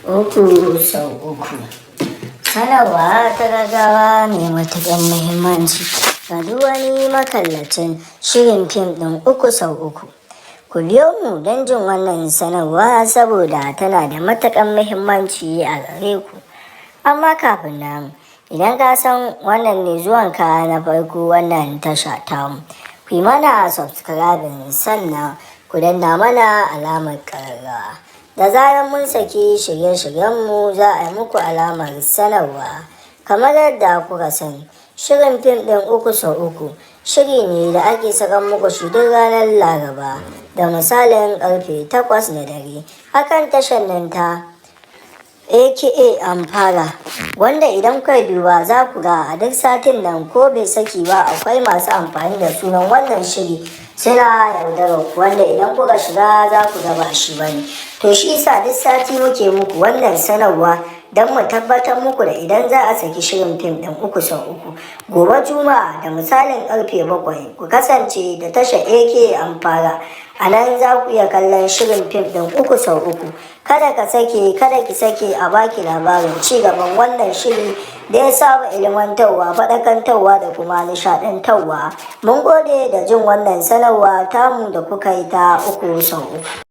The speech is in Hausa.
Uku sau uku. Sanarwa ta gaggawa mai matuƙar muhimmanci ga duk wani makallacin shirin fim ɗin uku sau uku. Ku biyo mu don jin wannan sanarwa saboda tana da matuƙar muhimmanci a gare ku. Amma kafin nan, idan ka san wannan ne zuwanka na farko wannan tasha tamu, ku yi mana subscribing sannan ku danna mana alamar ƙararrawa. Da zarar mun saki shirye-shiryenmu za a yi muku alamar sanarwa. Kamar yadda kuka sani, shirin fim ɗin uku sau uku shiri ne da ake sakan muku shi duk ranar Laraba da misalin ƙarfe 8 na dare akan tashar nan ta AKA Amfara, wanda idan kai duba za ku ga a duk satin nan ko bai saki ba akwai masu amfani da sunan wannan shiri suna yaudarar ku, wanda idan kuka shiga za ku ga ba shi bane. To shi isa duk sati muke muku wannan sanarwa don mu tabbatar muku da idan za a saki shirin fim ɗin uku sau uku gobe Juma'a da misalin ƙarfe 7 ku kasance da tashar AKA Amfara. A nan za ku iya kallon shirin fim ɗin uku sau uku. Kada ki sake a baki labarin ci gaban wannan shiri da ya saba ilmantarwa, faɗakantarwa da kuma nishaɗantarwa. Mun gode da jin wannan sanarwa tamu da kuka yi ta uku sau uku.